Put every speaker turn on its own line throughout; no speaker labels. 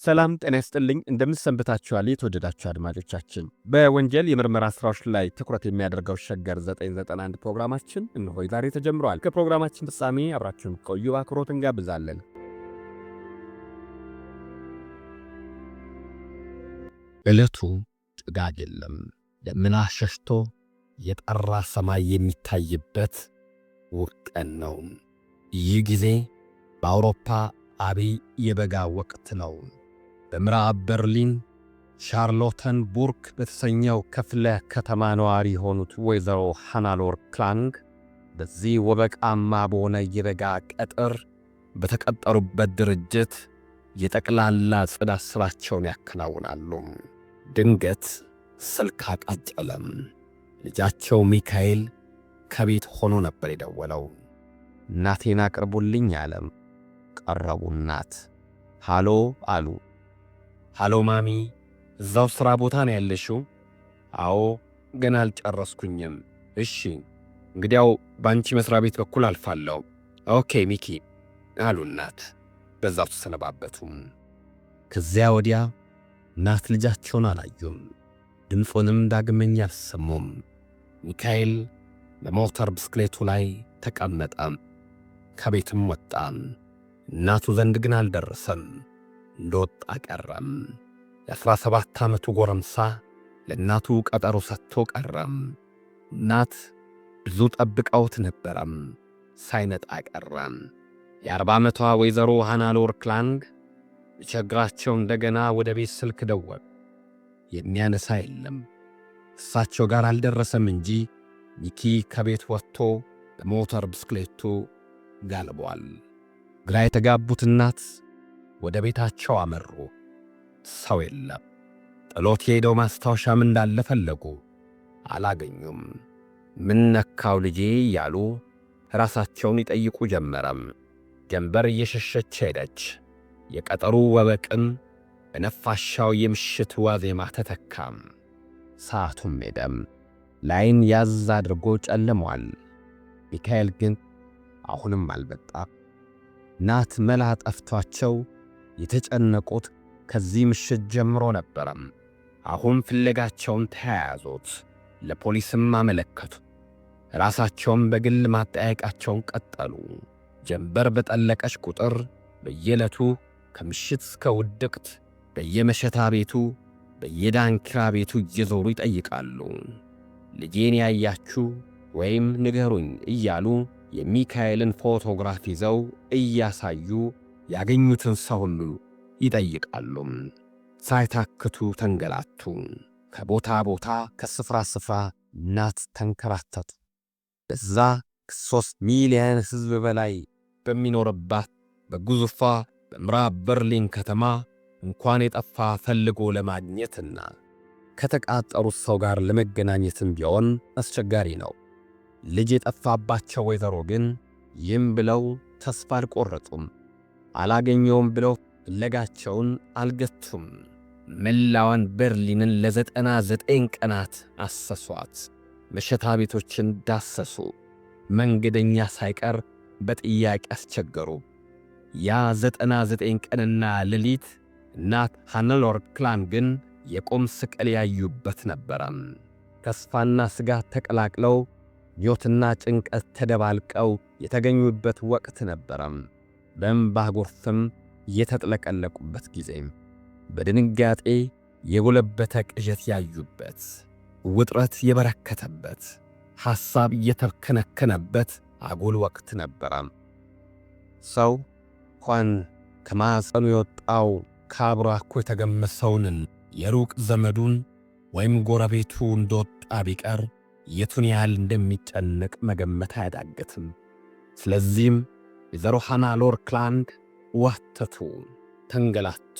ሰላም ጤና ይስጥልኝ እንደምሰንብታችኋል የተወደዳችሁ አድማጮቻችን። በወንጀል የምርመራ ስራዎች ላይ ትኩረት የሚያደርገው ሸገር 991 ፕሮግራማችን እነሆ ዛሬ ተጀምሯል። ከፕሮግራማችን ፍጻሜ አብራችሁን ቆዩ በአክብሮት እንጋብዛለን። ዕለቱ ጭጋግ የለም፣ ደመና ሸሽቶ የጠራ ሰማይ የሚታይበት ውብ ቀን ነው። ይህ ጊዜ በአውሮፓ አብይ የበጋ ወቅት ነው። በምዕራብ በርሊን ሻርሎተንቡርግ በተሰኘው ክፍለ ከተማ ነዋሪ የሆኑት ወይዘሮ ሃናሎር ክላንግ በዚህ ወበቃማ በሆነ የበጋ ቀጥር በተቀጠሩበት ድርጅት የጠቅላላ ጽዳት ሥራቸውን ያከናውናሉ። ድንገት ስልክ አቃጨለም። ልጃቸው ሚካኤል ከቤት ሆኖ ነበር የደወለው። እናቴን አቅርቡልኝ አለም። ቀረቡ። እናት ሃሎ አሉ። ሃሎ ማሚ፣ እዛው ሥራ ቦታ ነው ያለሽው? አዎ፣ ገና አልጨረስኩኝም። እሺ፣ እንግዲያው በአንቺ መሥሪያ ቤት በኩል አልፋለሁ። ኦኬ ሚኪ አሉ እናት። በዛው ተሰነባበቱም። ከዚያ ወዲያ እናት ልጃቸውን አላዩም፣ ድምፁንም ዳግመኛ አልሰሙም። ሚካኤል በሞተር ብስክሌቱ ላይ ተቀመጠ፣ ከቤትም ወጣ። እናቱ ዘንድ ግን አልደረሰም፣ እንደወጣ ቀረም። የ17 ዓመቱ ጎረምሳ ለእናቱ ቀጠሮ ሰጥቶ ቀረም። እናት ብዙ ጠብቀውት ነበረም፣ ሳይመጣ ቀረም። የ40 ዓመቷ ወይዘሮ ሃናሎር ክላንግ ቢቸግራቸው እንደገና ወደ ቤት ስልክ ደወሉ። የሚያነሳ የለም። እሳቸው ጋር አልደረሰም እንጂ ሚኪ ከቤት ወጥቶ በሞተር ብስክሌቱ ጋልቧል። ግራ የተጋቡት እናት ወደ ቤታቸው አመሩ። ሰው የለም። ጥሎት የሄደው ማስታወሻም እንዳለ ፈለጉ፣ አላገኙም። ምን ነካው ልጄ እያሉ ራሳቸውን ይጠይቁ ጀመረም። ጀንበር እየሸሸች ሄደች። የቀጠሩ ወበቅም በነፋሻው የምሽት ዋዜማ ተተካም። ሰዓቱም ሄደም። ላይን ያዝ አድርጎ ጨልሟል። ሚካኤል ግን አሁንም አልመጣም። እናት መላ ጠፍቷቸው የተጨነቁት ከዚህ ምሽት ጀምሮ ነበረም። አሁን ፍለጋቸውን ተያያዙት። ለፖሊስም አመለከቱ። ራሳቸውን በግል ማጠያየቃቸውን ቀጠሉ። ጀንበር በጠለቀች ቁጥር በየዕለቱ ከምሽት እስከ ውድቅት በየመሸታ ቤቱ በየዳንኪራ ቤቱ እየዞሩ ይጠይቃሉ። ልጄን ያያችሁ ወይም ንገሩኝ እያሉ የሚካኤልን ፎቶግራፍ ይዘው እያሳዩ ያገኙትን ሰው ሁሉ ይጠይቃሉ። ሳይታክቱ ተንገላቱ። ከቦታ ቦታ ከስፍራ ስፍራ እናት ተንከራተቱ። በዛ ከ3 ሚሊዮን ሕዝብ በላይ በሚኖርባት በግዙፏ በምዕራብ በርሊን ከተማ እንኳን የጠፋ ፈልጎ ለማግኘትና ከተቃጠሩት ሰው ጋር ለመገናኘትም ቢሆን አስቸጋሪ ነው። ልጅ የጠፋባቸው ወይዘሮ ግን ይህም ብለው ተስፋ አልቆረጡም። አላገኘውም ብለው ፍለጋቸውን አልገቱም። መላዋን በርሊንን ለ99 ቀናት አሰሷት። መሸታ ቤቶችን ዳሰሱ። መንገደኛ ሳይቀር በጥያቄ አስቸገሩ። ያ 99 ቀንና ሌሊት እናት ሃናሎር ክላንግን የቁም ስቅል ያዩበት ነበረም። ተስፋና ስጋት ተቀላቅለው ምኞትና ጭንቀት ተደባልቀው የተገኙበት ወቅት ነበረም። በእንባ ጎርፍም የተጥለቀለቁበት ጊዜ፣ በድንጋጤ የጎለበተ ቅዠት ያዩበት፣ ውጥረት የበረከተበት፣ ሐሳብ የተከነከነበት አጉል ወቅት ነበረም። ሰው እንኳን ከማኅፀኑ የወጣው ከአብራኩ የተገመሰውን የሩቅ ዘመዱን ወይም ጎረቤቱ እንደወጣ ቢቀር የቱን ያህል እንደሚጨነቅ መገመት አያዳግትም። ስለዚህም ወይዘሮ ሃናሎር ክላንግ ዋተቱ፣ ተንገላቱ፣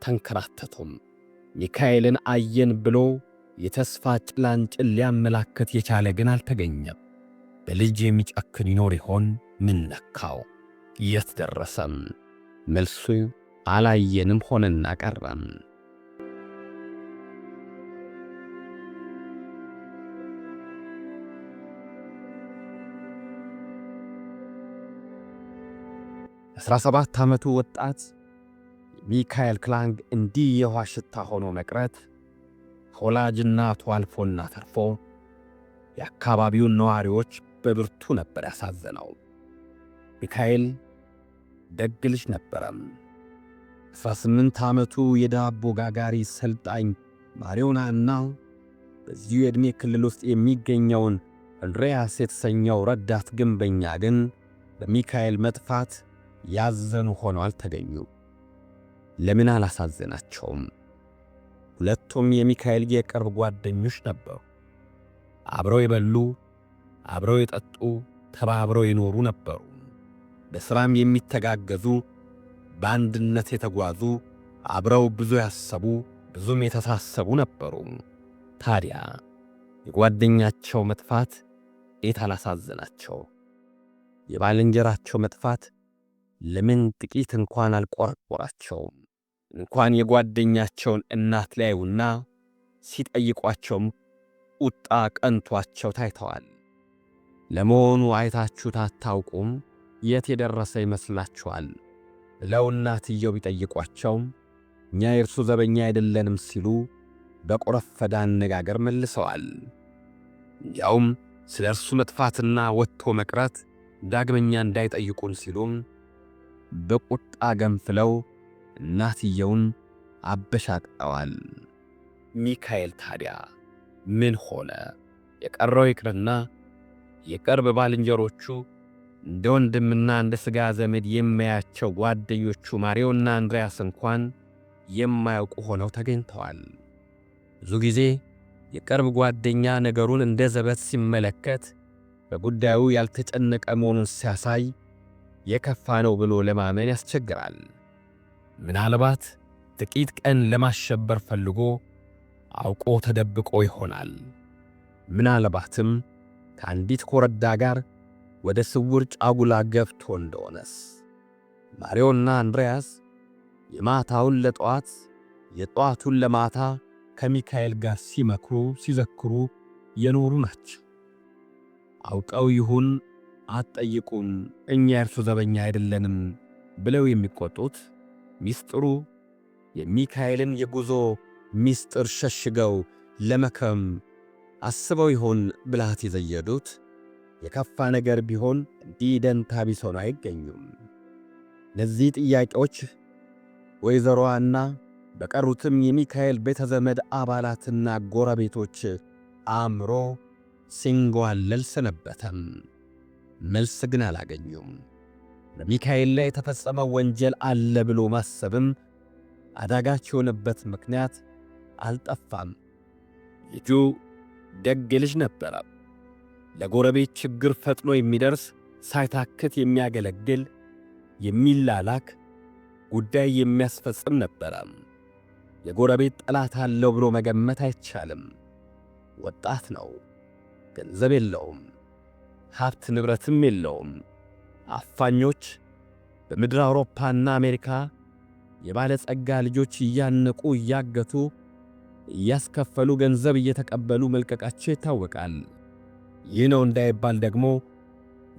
ተንከራተቱም። ሚካኤልን አየን ብሎ የተስፋ ጭላንጭል ሊያመላክት የቻለ ግን አልተገኘም። በልጅ የሚጨክን ይኖር ይሆን? ምን ነካው? የት ደረሰም? መልሱ አላየንም ሆነና ቀረም። የ17 ዓመቱ ወጣት ሚካኤል ክላንግ እንዲህ የውሃ ሽታ ሆኖ መቅረት ከወላጅ እናቱ አልፎና ተርፎ የአካባቢውን ነዋሪዎች በብርቱ ነበር ያሳዘነው። ሚካኤል ደግ ልጅ ነበረም። 18 ዓመቱ የዳቦ ጋጋሪ ሰልጣኝ ማሪዮናና በዚሁ የዕድሜ ክልል ውስጥ የሚገኘውን አንድሪያስ የተሰኘው ረዳት ግንበኛ ግን በሚካኤል መጥፋት ያዘኑ ሆነው አልተገኙም። ለምን አላሳዘናቸውም? ሁለቱም የሚካኤል የቅርብ ጓደኞች ነበሩ። አብረው የበሉ፣ አብረው የጠጡ፣ ተባብረው የኖሩ ነበሩ። በሥራም የሚተጋገዙ፣ በአንድነት የተጓዙ፣ አብረው ብዙ ያሰቡ፣ ብዙም የተሳሰቡ ነበሩ። ታዲያ የጓደኛቸው መጥፋት እንዴት አላሳዘናቸው? የባልንጀራቸው መጥፋት ለምን ጥቂት እንኳን አልቆረቆራቸውም? እንኳን የጓደኛቸውን እናት ሊያዩና ሲጠይቋቸውም ቁጣ ቀንቷቸው ታይተዋል። ለመሆኑ አይታችሁት አታውቁም? የት የደረሰ ይመስላችኋል? ብለው እናትየው ቢጠይቋቸው እኛ የእርሱ ዘበኛ አይደለንም ሲሉ በቆረፈደ አነጋገር መልሰዋል። ያውም ስለ እርሱ መጥፋትና ወጥቶ መቅረት ዳግመኛ እንዳይጠይቁን ሲሉም በቁጣ ገንፍለው እናትየውን አበሻቅጠዋል። ሚካኤል ታዲያ ምን ሆነ? የቀረው ይቅርና የቅርብ ባልንጀሮቹ እንደ ወንድምና እንደ ሥጋ ዘመድ የሚያያቸው ጓደኞቹ ማሪዮና አንድሪያስ እንኳን የማያውቁ ሆነው ተገኝተዋል። ብዙ ጊዜ የቅርብ ጓደኛ ነገሩን እንደ ዘበት ሲመለከት በጉዳዩ ያልተጨነቀ መሆኑን ሲያሳይ የከፋ ነው ብሎ ለማመን ያስቸግራል። ምናልባት ጥቂት ቀን ለማሸበር ፈልጎ አውቆ ተደብቆ ይሆናል። ምናልባትም ከአንዲት ኮረዳ ጋር ወደ ስውር ጫጉላ ገብቶ እንደሆነስ። ማሪዮና አንድሪያስ የማታውን ለጠዋት የጠዋቱን ለማታ ከሚካኤል ጋር ሲመክሩ ሲዘክሩ የኖሩ ናቸው። አውቀው ይሁን አትጠይቁን፣ እኛ የእርሱ ዘበኛ አይደለንም ብለው የሚቆጡት ሚስጥሩ የሚካኤልን የጉዞ ሚስጥር ሸሽገው ለመከም አስበው ይሆን ብልሃት የዘየዱት? የከፋ ነገር ቢሆን እንዲህ ደንታ ቢስ ሆነው አይገኙም። እነዚህ ጥያቄዎች ወይዘሮዋና በቀሩትም የሚካኤል ቤተ ዘመድ አባላትና ጎረቤቶች አእምሮ ሲንጓለል ሰነበተም። መልስ ግን አላገኙም። በሚካኤል ላይ የተፈጸመ ወንጀል አለ ብሎ ማሰብም አዳጋች የሆነበት ምክንያት አልጠፋም። ልጁ ደግ ልጅ ነበረ። ለጎረቤት ችግር ፈጥኖ የሚደርስ ሳይታክት የሚያገለግል የሚላላክ ጉዳይ የሚያስፈጽም ነበረ። የጎረቤት ጠላት አለው ብሎ መገመት አይቻልም። ወጣት ነው። ገንዘብ የለውም። ሀብት ንብረትም የለውም። አፋኞች በምድር አውሮፓና አሜሪካ የባለጸጋ ልጆች እያነቁ እያገቱ እያስከፈሉ ገንዘብ እየተቀበሉ መልቀቃቸው ይታወቃል። ይህ ነው እንዳይባል ደግሞ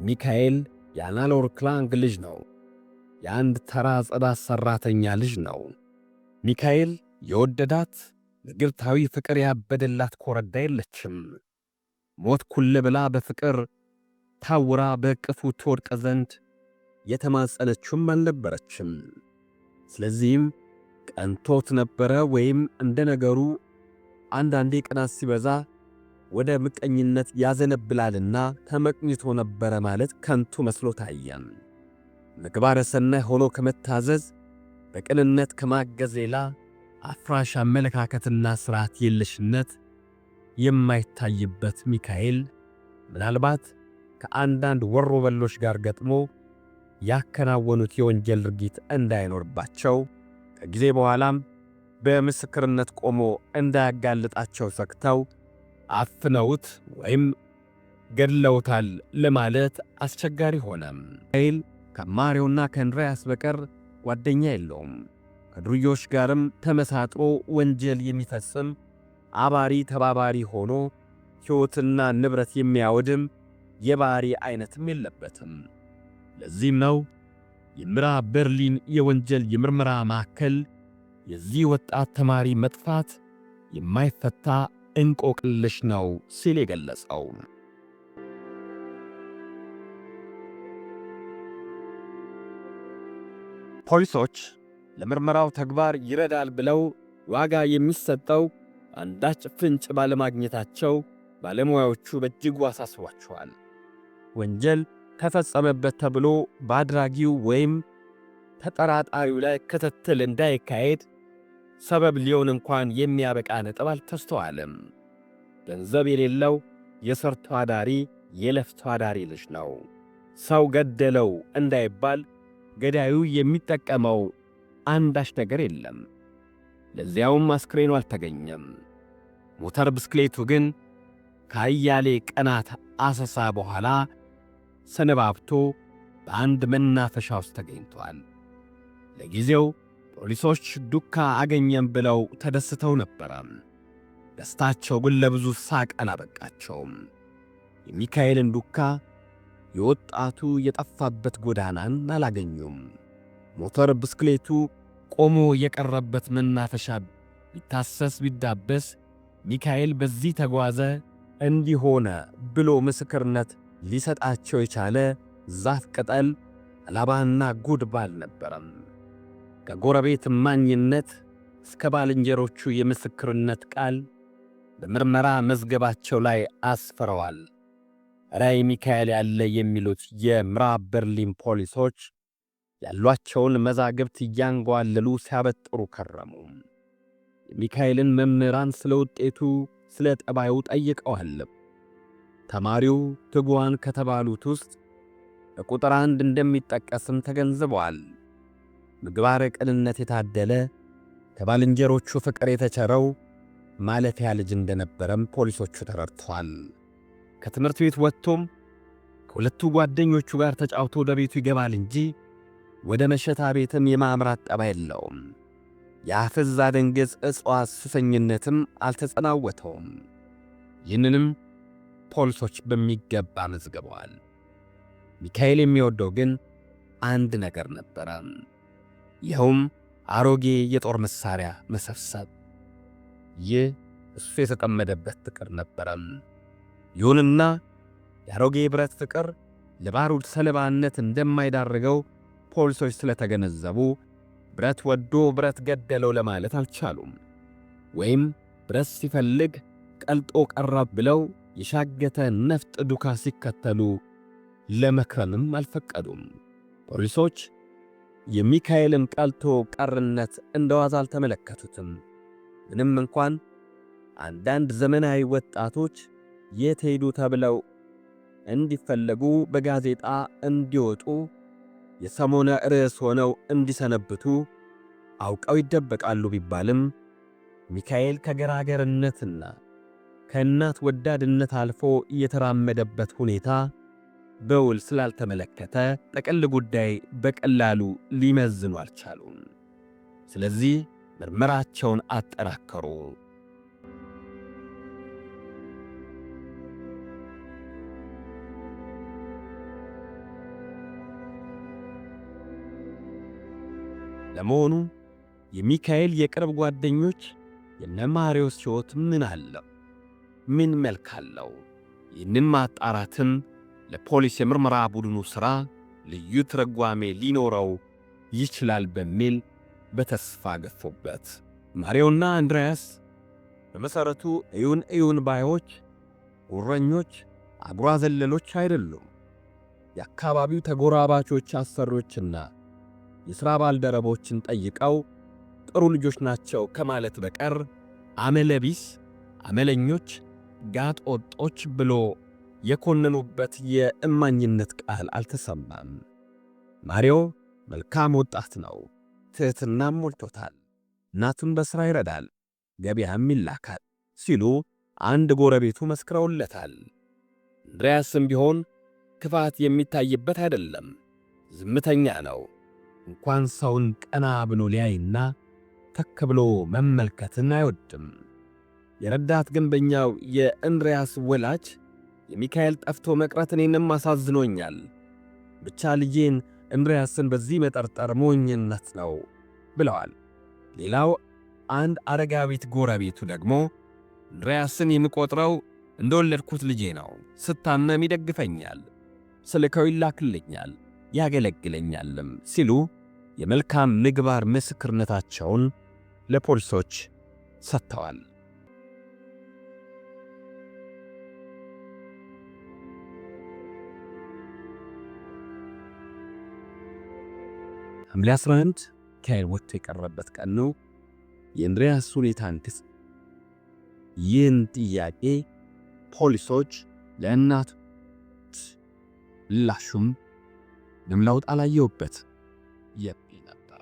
ሚካኤል የአናሎር ክላንግ ልጅ ነው። የአንድ ተራ ጽዳት ሠራተኛ ልጅ ነው። ሚካኤል የወደዳት ንግርታዊ ፍቅር ያበደላት ኮረዳ የለችም። ሞት ኩል ብላ በፍቅር ታውራ በእቅፉ ትወድቅ ዘንድ የተማጸነችውም አልነበረችም። ስለዚህም ቀንቶት ነበረ፣ ወይም እንደ ነገሩ አንዳንዴ ቅናት ሲበዛ ወደ ምቀኝነት ያዘነብላልና ተመቅኝቶ ነበረ ማለት ከንቱ መስሎ ታየም። ምግባረ ሰናይ ሆኖ ከመታዘዝ በቅንነት ከማገዝ ሌላ አፍራሽ አመለካከትና ሥርዓት የለሽነት የማይታይበት ሚካኤል ምናልባት ከአንዳንድ ወሮበሎች ጋር ገጥሞ ያከናወኑት የወንጀል ድርጊት እንዳይኖርባቸው ከጊዜ በኋላም በምስክርነት ቆሞ እንዳያጋልጣቸው ሰግተው አፍነውት ወይም ገድለውታል ለማለት አስቸጋሪ ሆነ። ሚካኤል ከማሪዮና ከአንድሪያስ በቀር ጓደኛ የለውም። ከዱርዮች ጋርም ተመሳጥሮ ወንጀል የሚፈጽም አባሪ ተባባሪ ሆኖ ሕይወትና ንብረት የሚያወድም የባህሪ አይነትም የለበትም። ለዚህም ነው የምዕራብ በርሊን የወንጀል የምርመራ ማዕከል የዚህ ወጣት ተማሪ መጥፋት የማይፈታ እንቆቅልሽ ነው ሲል የገለጸው። ፖሊሶች ለምርመራው ተግባር ይረዳል ብለው ዋጋ የሚሰጠው አንዳች ፍንጭ ባለማግኘታቸው ባለሙያዎቹ በእጅጉ አሳስቧቸዋል። ወንጀል ተፈጸመበት ተብሎ በአድራጊው ወይም ተጠራጣሪው ላይ ክትትል እንዳይካሄድ ሰበብ ሊሆን እንኳን የሚያበቃ ነጥብ አልተስተዋለም። ገንዘብ የሌለው የሰርቶ አዳሪ የለፍቶ አዳሪ ልጅ ነው። ሰው ገደለው እንዳይባል ገዳዩ የሚጠቀመው አንዳች ነገር የለም። ለዚያውም አስክሬኑ አልተገኘም። ሞተር ብስክሌቱ ግን ከአያሌ ቀናት አሰሳ በኋላ ሰነባብቶ በአንድ መናፈሻ ውስጥ ተገኝቷል። ለጊዜው ፖሊሶች ዱካ አገኘም ብለው ተደስተው ነበረ። ደስታቸው ግን ለብዙ ሳቅ አላበቃቸውም። የሚካኤልን ዱካ የወጣቱ የጠፋበት ጎዳናን አላገኙም። ሞተር ብስክሌቱ ቆሞ የቀረበት መናፈሻ ቢታሰስ ቢዳበስ ሚካኤል በዚህ ተጓዘ እንዲሆነ ብሎ ምስክርነት ሊሰጣቸው የቻለ ዛፍ ቅጠል አላባና ጉድባ አልነበረም። ከጎረቤት እማኝነት እስከ ባልንጀሮቹ የምስክርነት ቃል በምርመራ መዝገባቸው ላይ አስፍረዋል። ራይ ሚካኤል ያለ የሚሉት የምዕራብ በርሊን ፖሊሶች ያሏቸውን መዛግብት እያንጓለሉ ሲያበጥሩ ከረሙ። የሚካኤልን መምህራን ስለ ውጤቱ ስለ ጠባዩ ጠይቀዋል። ተማሪው ትጉዋን ከተባሉት ውስጥ በቁጥር 1 እንደሚጠቀስም ተገንዝበዋል። ምግባረ ቅንነት የታደለ ከባልንጀሮቹ ፍቅር የተቸረው ማለፊያ ልጅ እንደነበረም ፖሊሶቹ ተረድተዋል። ከትምህርት ቤት ወጥቶም ከሁለቱ ጓደኞቹ ጋር ተጫውቶ ወደ ቤቱ ይገባል እንጂ ወደ መሸታ ቤትም የማምራት ጠባይ የለውም። የአፍዝ አደንገጽ እጽዋት ሱሰኝነትም አልተጸናወተውም። ይህንንም ፖሊሶች በሚገባ መዝግበዋል። ሚካኤል የሚወደው ግን አንድ ነገር ነበረ። ይኸውም አሮጌ የጦር መሳሪያ መሰብሰብ። ይህ እሱ የተጠመደበት ፍቅር ነበረ። ይሁንና የአሮጌ ብረት ፍቅር ለባሩድ ሰለባነት እንደማይዳርገው ፖሊሶች ስለተገነዘቡ ብረት ወዶ ብረት ገደለው ለማለት አልቻሉም። ወይም ብረት ሲፈልግ ቀልጦ ቀረብ ብለው የሻገተ ነፍጥ ዱካ ሲከተሉ ለመክረምም አልፈቀዱም። ፖሊሶች የሚካኤልን ቀልቶ ቀርነት እንደዋዛ አልተመለከቱትም። ምንም እንኳን አንዳንድ ዘመናዊ ወጣቶች የት ሄዱ ተብለው እንዲፈለጉ በጋዜጣ እንዲወጡ የሰሞነ ርዕስ ሆነው እንዲሰነብቱ አውቀው ይደበቃሉ ቢባልም ሚካኤል ከገራገርነትና ከእናት ወዳድነት አልፎ የተራመደበት ሁኔታ በውል ስላልተመለከተ ጠቅል ጉዳይ በቀላሉ ሊመዝኑ አልቻሉም። ስለዚህ ምርመራቸውን አጠናከሩ። ለመሆኑ የሚካኤል የቅርብ ጓደኞች የነማሪዎስ ሕይወት ምን አለው? ምን መልክ አለው? ይህንን ማጣራትም ለፖሊስ የምርመራ ቡድኑ ሥራ ልዩ ትርጓሜ ሊኖረው ይችላል በሚል በተስፋ ገፉበት። ማሪዮና አንድሪያስ በመሠረቱ እዩን ባዮች፣ ጉረኞች፣ አጉራ ዘለሎች አይደሉም። የአካባቢው ተጎራባቾች አሰሪዎችና የሥራ ባልደረቦችን ጠይቀው ጥሩ ልጆች ናቸው ከማለት በቀር አመለቢስ፣ አመለኞች፣ ጋጥ ወጦች ብሎ የኮነኑበት የእማኝነት ቃል አልተሰማም። ማሪዮ መልካም ወጣት ነው። ትሕትናም ሞልቶታል። እናቱን በሥራ ይረዳል፣ ገበያም ይላካል ሲሉ አንድ ጎረቤቱ መስክረውለታል። አንድሪያስም ቢሆን ክፋት የሚታይበት አይደለም። ዝምተኛ ነው። እንኳን ሰውን ቀና ብሎ ሊያይና ተክ ብሎ መመልከትን አይወድም። የረዳት ግንበኛው የአንድሪያስ ወላጅ የሚካኤል ጠፍቶ መቅረት እኔንም አሳዝኖኛል፣ ብቻ ልጄን እንድሪያስን በዚህ መጠርጠር ሞኝነት ነው ብለዋል። ሌላው አንድ አረጋዊት ጎረቤቱ ደግሞ እንድሪያስን የምቆጥረው እንደወለድኩት ልጄ ነው። ስታመም ይደግፈኛል፣ ስልከው ይላክልኛል፣ ያገለግለኛልም ሲሉ የመልካም ምግባር ምስክርነታቸውን ለፖሊሶች ሰጥተዋል። ሐምሌ 11 ሚካኤል ወጥቶ የቀረበት ቀን ነው። የእንድሪያስ ሁኔታ እንዴት? ይህን ጥያቄ ፖሊሶች ለእናቱ ምላሹም ምንም ለውጥ አላየሁበት የሚል ነበር።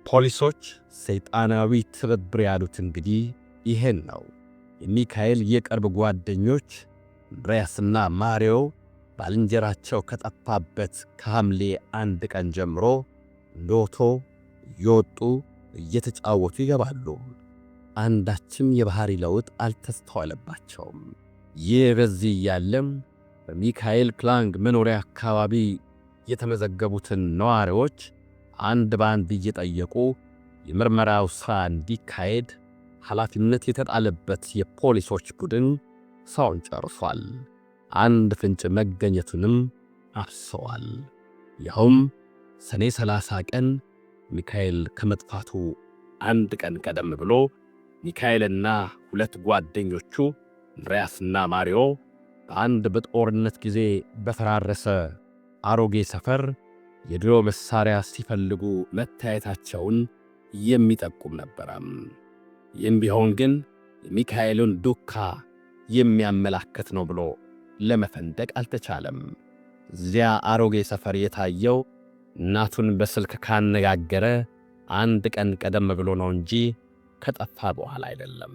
ፖሊሶች ሰይጣናዊ ትብብር ያሉት እንግዲህ ይሄን ነው። የሚካኤል የቅርብ ጓደኞች እንድሪያስና ማሪዮ ባልንጀራቸው ከጠፋበት ከሐምሌ 1 ቀን ጀምሮ ሎቶ እየወጡ እየተጫወቱ ይገባሉ። አንዳችም የባህሪ ለውጥ አልተስተዋለባቸውም። ይህ በዚህ ያለም በሚካኤል ክላንግ መኖሪያ አካባቢ የተመዘገቡትን ነዋሪዎች አንድ በአንድ እየጠየቁ የምርመራው ሥራ እንዲካሄድ ኃላፊነት የተጣለበት የፖሊሶች ቡድን ሥራውን ጨርሷል። አንድ ፍንጭ መገኘቱንም አፍሰዋል። ይኸውም ሰኔ 30 ቀን ሚካኤል ከመጥፋቱ አንድ ቀን ቀደም ብሎ ሚካኤልና ሁለት ጓደኞቹ እንድሪያስና ማሪዮ በአንድ በጦርነት ጊዜ በፈራረሰ አሮጌ ሰፈር የድሮ መሳሪያ ሲፈልጉ መታየታቸውን የሚጠቁም ነበረም። ይህም ቢሆን ግን የሚካኤልን ዱካ የሚያመላክት ነው ብሎ ለመፈንደቅ አልተቻለም። እዚያ አሮጌ ሰፈር የታየው እናቱን በስልክ ካነጋገረ አንድ ቀን ቀደም ብሎ ነው እንጂ ከጠፋ በኋላ አይደለም።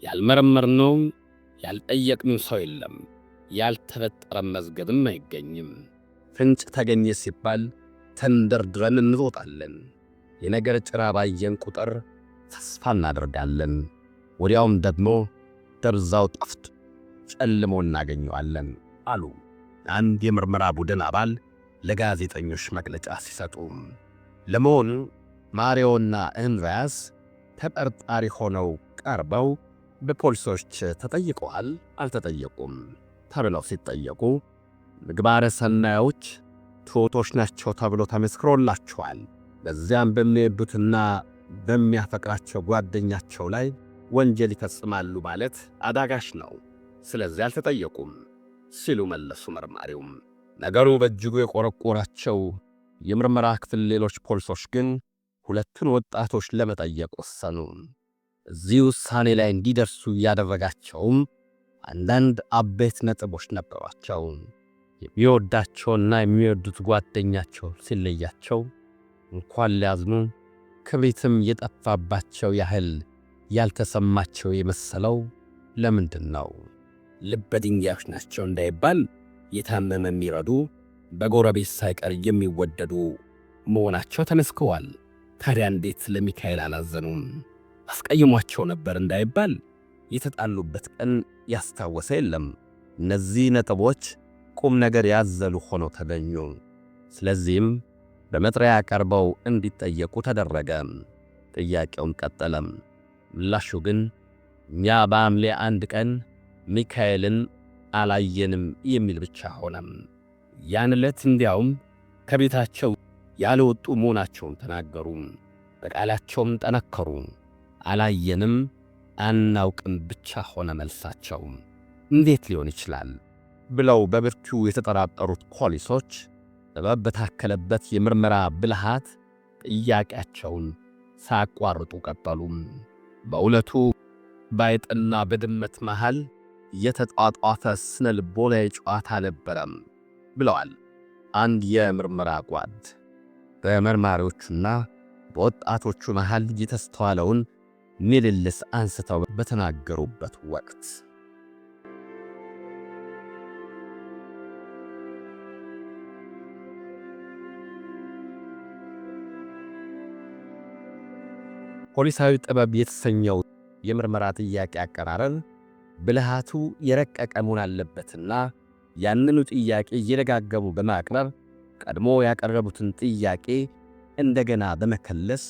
ያልመረመርነው ያልጠየቅነው ሰው የለም። ያልተፈጠረ መዝገብም አይገኝም። ፍንጭ ተገኘ ሲባል ተንደርድረን እንሮጣለን። የነገር ጭራ ባየን ቁጥር ተስፋ እናደርጋለን። ወዲያውም ደግሞ ደብዛው ጠፍቶ ጨልሞ እናገኘዋለን አሉ አንድ የምርመራ ቡድን አባል ለጋዜጠኞች መግለጫ ሲሰጡ። ለመሆኑ ማሪዮና እንድሪያስ ተጠርጣሪ ሆነው ቀርበው በፖሊሶች ተጠይቀዋል አልተጠየቁም ተብለው ሲጠየቁ ምግባረ ሰናዮች ትሑቶች ናቸው ተብሎ ተመስክሮላቸዋል። በዚያም በሚወዱትና በሚያፈቅራቸው ጓደኛቸው ላይ ወንጀል ይፈጽማሉ ማለት አዳጋች ነው። ስለዚህ አልተጠየቁም ሲሉ መለሱ መርማሪውም። ነገሩ በእጅጉ የቆረቆራቸው የምርመራ ክፍል ሌሎች ፖሊሶች ግን ሁለቱን ወጣቶች ለመጠየቅ ወሰኑ። እዚህ ውሳኔ ላይ እንዲደርሱ ያደረጋቸውም አንዳንድ አበይት ነጥቦች ነበሯቸው። የሚወዳቸውና የሚወዱት ጓደኛቸው ሲለያቸው እንኳን ሊያዝኑ ክብሪትም የጠፋባቸው ያህል ያልተሰማቸው የመሰለው ለምንድን ነው? ልበ ድንጋዮች ናቸው እንዳይባል የታመመ የሚረዱ በጎረቤት ሳይቀር የሚወደዱ መሆናቸው ተመስክሯል። ታዲያ እንዴት ለሚካኤል አላዘኑም? አስቀይሟቸው ነበር እንዳይባል የተጣሉበት ቀን ያስታወሰ የለም። እነዚህ ነጥቦች ቁም ነገር ያዘሉ ሆነው ተገኙ። ስለዚህም በመጥሪያ ቀርበው እንዲጠየቁ ተደረገ። ጥያቄውም ቀጠለም። ምላሹ ግን እኛ በሐምሌ 1 ቀን ሚካኤልን አላየንም የሚል ብቻ ሆነም። ያን ዕለት እንዲያውም ከቤታቸው ያልወጡ መሆናቸውን ተናገሩ። በቃላቸውም ጠነከሩ። አላየንም፣ አናውቅም ብቻ ሆነ መልሳቸው። እንዴት ሊሆን ይችላል ብለው በብርቱ የተጠራጠሩት ፖሊሶች ጥበብ በታከለበት የምርመራ ብልሃት ጥያቄያቸውን ሳያቋርጡ ቀጠሉ። በእውነቱ ባይጥና በድመት መሃል የተጧጧፈ ስነ ልቦናዊ ጨዋታ ነበረም ብለዋል አንድ የምርመራ ጓድ። በመርማሪዎቹና በወጣቶቹ መሃል የተስተዋለውን ምልልስ አንስተው በተናገሩበት ወቅት ፖሊሳዊ ጥበብ የተሰኘው የምርመራ ጥያቄ አቀራረብ ብልሃቱ የረቀቀ መሆን አለበትና ያንኑ ጥያቄ እየደጋገሙ በማቅረብ ቀድሞ ያቀረቡትን ጥያቄ እንደገና በመከለስ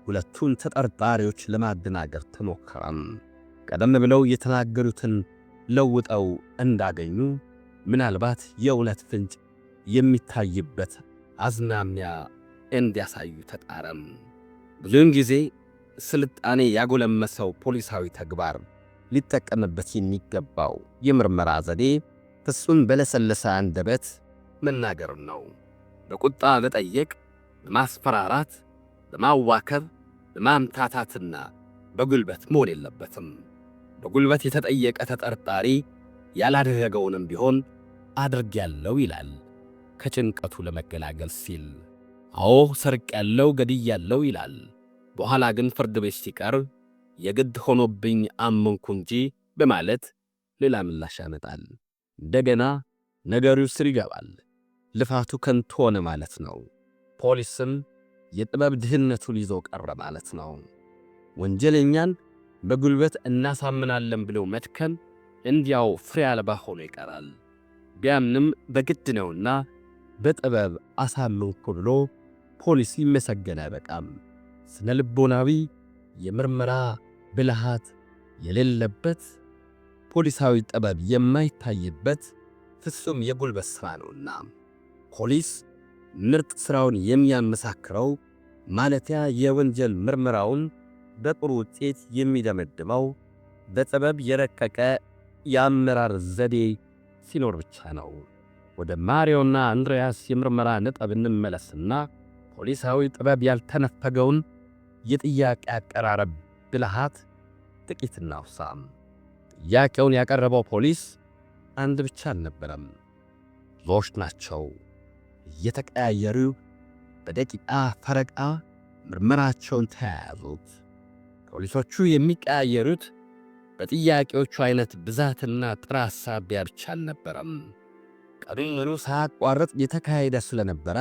ሁለቱን ተጠርጣሪዎች ለማደናገር ተሞከረም። ቀደም ብለው የተናገሩትን ለውጠው እንዳገኙ ምናልባት የእውነት ፍንጭ የሚታይበት አዝማሚያ እንዲያሳዩ ተጣረም። ብዙውን ጊዜ ስልጣኔ ያጎለመሰው ፖሊሳዊ ተግባር ሊጠቀምበት የሚገባው የምርመራ ዘዴ ፍጹም በለሰለሰ አንደበት መናገር ነው። በቁጣ መጠየቅ፣ በማስፈራራት፣ በማዋከብ፣ በማምታታትና በጉልበት መሆን የለበትም። በጉልበት የተጠየቀ ተጠርጣሪ ያላደረገውንም ቢሆን አድርጌያለሁ ይላል ከጭንቀቱ ለመገላገል ሲል። አዎ ሰርቄያለሁ፣ ገድያለሁ ይላል። በኋላ ግን ፍርድ ቤት ሲቀርብ የግድ ሆኖብኝ አመንኩ እንጂ በማለት ሌላ ምላሽ ያመጣል። እንደገና ነገሩ ስር ይገባል። ልፋቱ ከንቱ ሆነ ማለት ነው። ፖሊስም የጥበብ ድህነቱን ይዞ ቀረ ማለት ነው። ወንጀለኛን በጉልበት እናሳምናለን ብለው መድከም እንዲያው ፍሬ አልባ ሆኖ ይቀራል። ቢያምንም በግድ ነውና በጥበብ አሳመንኩ ብሎ ፖሊስ ይመሰገን አይበቃም። ስነ ልቦናዊ የምርመራ ብልሃት የሌለበት ፖሊሳዊ ጥበብ የማይታይበት ፍጹም የጉልበት ሥራ ነውና ፖሊስ ምርጥ ሥራውን የሚያመሳክረው ማለትያ የወንጀል ምርመራውን በጥሩ ውጤት የሚደመድመው በጥበብ የረቀቀ የአመራር ዘዴ ሲኖር ብቻ ነው። ወደ ማሪዮና አንድሪያስ የምርመራ ነጥብ እንመለስና ፖሊሳዊ ጥበብ ያልተነፈገውን የጥያቄ አቀራረብ ብልሃት ጥቂት እናውሳም። ጥያቄውን ያቀረበው ፖሊስ አንድ ብቻ አልነበረም፣ ብዙዎች ናቸው። እየተቀያየሩ በደቂቃ ፈረቃ ምርመራቸውን ተያያዙት። ፖሊሶቹ የሚቀያየሩት በጥያቄዎቹ አይነት ብዛትና ጥራት ሳቢያ ብቻ አልነበረም። ቀኑን ሙሉ ሳያቋርጥ የተካሄደ ስለነበረ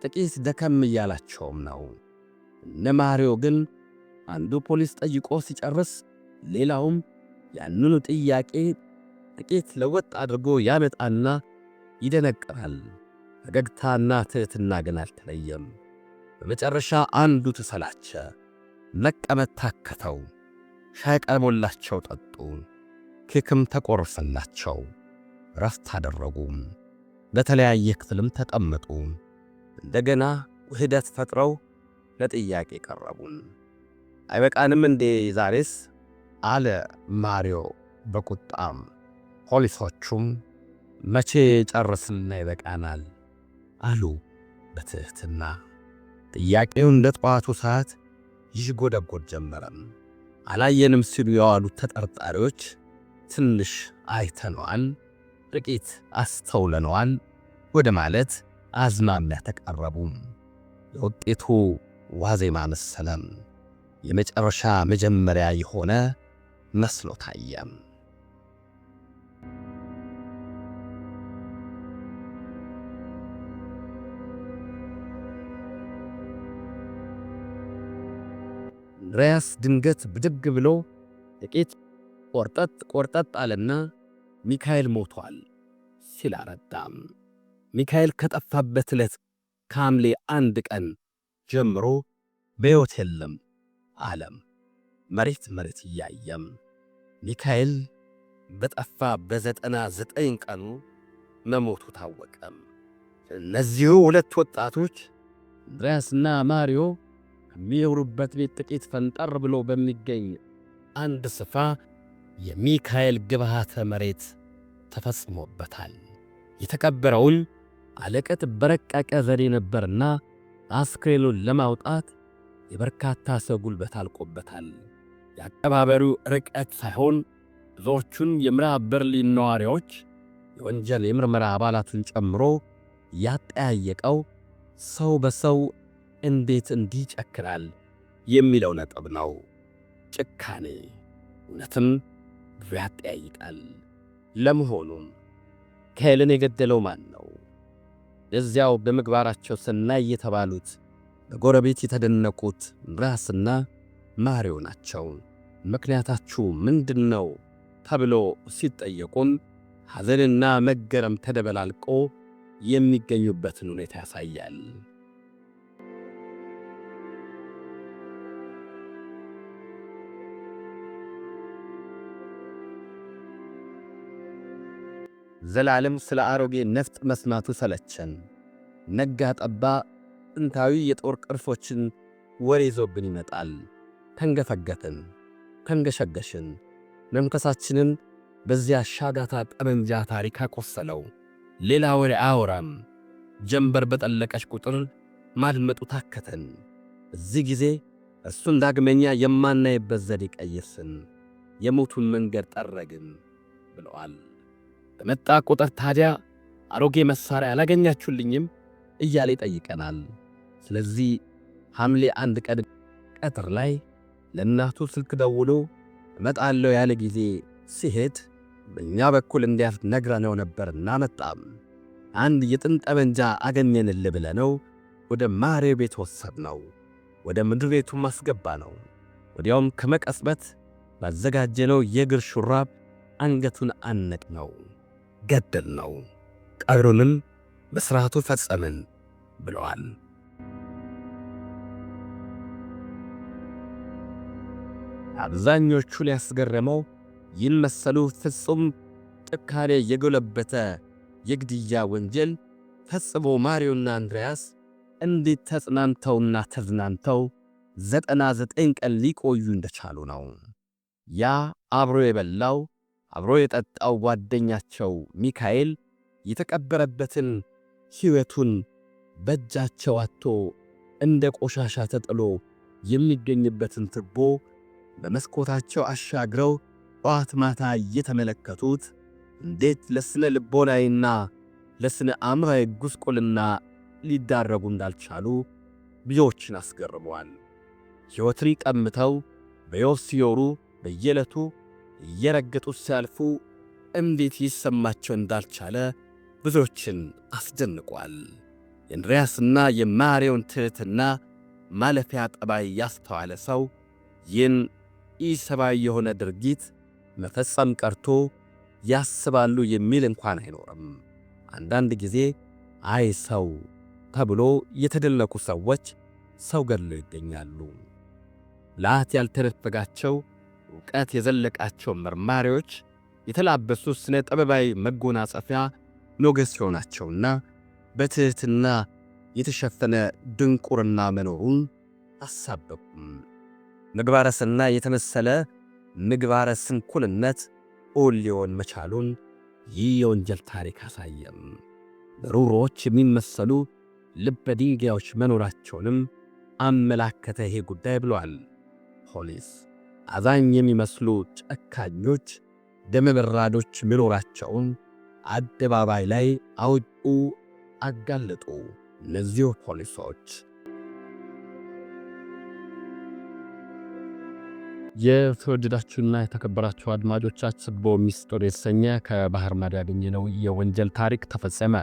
ጥቂት ደከም እያላቸውም ነው። እነ ማሪዮ ግን አንዱ ፖሊስ ጠይቆ ሲጨርስ ሌላውም ያንኑ ጥያቄ ጥቂት ለወጥ አድርጎ ያመጣና ይደነቅራል። ፈገግታና ትሕትና ግን አልተለየም። በመጨረሻ አንዱ ተሰላቸ፣ መቀመጥ ታከተው። ሻይ ቀርቦላቸው ጠጡ፣ ኬክም ተቆረሰላቸው። ረፍት አደረጉ። በተለያየ ክፍልም ተቀመጡ። እንደገና ውህደት ፈጥረው ለጥያቄ ቀረቡን። አይበቃንም እንዴ ዛሬስ? አለ ማሪዮ በቁጣም። ፖሊሶቹም መቼ ጨርስና ይበቃናል አሉ በትሕትና። ጥያቄውን እንደ ጠዋቱ ሰዓት ይሽጎደጎድ ጀመረም። አላየንም ሲሉ የዋሉት ተጠርጣሪዎች ትንሽ አይተነዋል፣ ጥቂት አስተውለነዋል ወደ ማለት አዝማሚያ ተቃረቡ። የውጤቱ ዋዜማ መሰለም። የመጨረሻ መጀመሪያ የሆነ መስሎ ታየም። አንድሪያስ ድንገት ብድግ ብሎ ጥቂት ቆርጠጥ አለና ሚካኤል ሞቷል ሲል አረዳም። ሚካኤል ከጠፋበት ዕለት ከሐምሌ 1 ቀን ጀምሮ በሕይወት የለም አለም። መሬት እያየም ሚካኤል በጠፋ በ99 ቀኑ መሞቱ ታወቀም። እነዚሁ ሁለት ወጣቶች አንድሪያስና ማሪዮ ከሚኖሩበት ቤት ጥቂት ፈንጠር ብሎ በሚገኝ አንድ ስፍራ የሚካኤል ግብዓተ መሬት ተፈጽሞበታል። የተቀበረውን አለቀት በረቀቀ ዘዴ ነበርና አስክሬኑን ለማውጣት የበርካታ ሰው ጉልበት አልቆበታል። የአቀባበሩ ርቀት ሳይሆን ብዙዎቹን የምዕራብ በርሊን ነዋሪዎች የወንጀል የምርመራ አባላቱን ጨምሮ ያጠያየቀው ሰው በሰው እንዴት እንዲህ ይጨክናል የሚለው ነጥብ ነው። ጭካኔ እውነትም ብዙ ያጠያይቃል። ለመሆኑም ሚካኤልን የገደለው ማን ነው? እዚያው በምግባራቸው ሰናይ የተባሉት በጎረቤት የተደነቁት አንድሪያስና ማሪዮ ናቸው። ምክንያታችሁ ምንድነው ተብሎ ሲጠየቁም ሐዘንና መገረም ተደበላልቆ የሚገኙበትን ሁኔታ ያሳያል። ዘላለም ስለ አሮጌ ነፍጥ መስማቱ ሰለቸን። ነጋ ጠባ ጥንታዊ የጦር ቅርሶችን ወሬ ይዞብን ይመጣል። ተንገፈገፍን፣ ተንገሸገሽን። መንፈሳችንን በዚያ ሻጋታ ጠመንጃ ታሪክ አቆሰለው። ሌላ ወሬ አያወራም። ጀንበር በጠለቀች ቁጥር ማድመጡ ታከተን። እዚህ ጊዜ እሱን ዳግመኛ የማናይበት ዘዴ ቀየስን። የሞቱን መንገድ ጠረግን ብለዋል። በመጣ ቁጥር ታዲያ አሮጌ መሳሪያ አላገኛችሁልኝም እያለ ይጠይቀናል። ስለዚህ ሐምሌ 1 ቀን ቀትር ላይ ለእናቱ ስልክ ደውሎ እመጣለሁ ያለ ጊዜ ሲሄድ በእኛ በኩል እንዲያልፍ ነግረነው ነበርና መጣም። አንድ የጥንት ጠመንጃ አገኘንልህ ብለነው ወደ ማሬው ቤት ወሰድነው። ወደ ምድር ቤቱም አስገባ ነው። ወዲያውም ከመቀስበት ባዘጋጀነው የእግር ሹራብ አንገቱን አነቅነው፣ ገደልነው። ቀብሩንም በሥርዓቱ ፈጸምን ብለዋል። አብዛኞቹ ሊያስገረመው ይህን መሰሉ ፍጹም ጭካኔ የጎለበተ የግድያ ወንጀል ፈጽሞ ማሪዮና አንድሪያስ እንዴት ተጽናንተውና ተዝናንተው 99 ቀን ሊቆዩ እንደቻሉ ነው። ያ አብሮ የበላው አብሮ የጠጣው ጓደኛቸው ሚካኤል የተቀበረበትን ሕይወቱን በእጃቸው አጥቶ እንደ ቆሻሻ ተጥሎ የሚገኝበትን ትቦ በመስኮታቸው አሻግረው ጠዋት ማታ እየተመለከቱት እንዴት ለስነ ልቦናዊና ለስነ አእምሮአዊ ጉስቁልና ሊዳረጉ እንዳልቻሉ ብዙዎችን አስገርመዋል። ሕይወትን ቀምተው በሕይወት ሲኖሩ በየዕለቱ እየረገጡት ሲያልፉ እንዴት ይሰማቸው እንዳልቻለ ብዙዎችን አስደንቋል። የአንድሪያስና የማሪዮን ትሕትና ማለፊያ ጠባይ ያስተዋለ ሰው ይህን ኢሰብአዊ የሆነ ድርጊት መፈጸም ቀርቶ ያስባሉ የሚል እንኳን አይኖርም። አንዳንድ ጊዜ አይ ሰው ተብሎ የተደነቁ ሰዎች ሰው ገድለው ይገኛሉ። ብልሃት ያልተነፈጋቸው ዕውቀት የዘለቃቸው መርማሪዎች የተላበሱት ስነ ጥበባዊ መጎናጸፊያ ሞገስ ሲሆናቸውና በትሕትና የተሸፈነ ድንቁርና መኖሩን አሳበቁም። ምግባረ ሰናይ የተመሰለ ምግባረ ስንኩልነት እውን ሊሆን መቻሉን ይህ የወንጀል ታሪክ አሳየም። ሩሮዎች የሚመሰሉ ልበ ድንጋዮች መኖራቸውንም አመላከተ ይሄ ጉዳይ ብሏል ፖሊስ። አዛኝ የሚመስሉ ጨካኞች ደመ በራዶች መኖራቸውን አደባባይ ላይ አውጡ፣ አጋለጡ እነዚሁ ፖሊሶች። የተወደዳችሁና የተከበራችሁ አድማጮቻችን፣ ጽቦ ሚስጥር የተሰኘ ከባህር ማዶ ያገኘነው የወንጀል ታሪክ ተፈጸመ።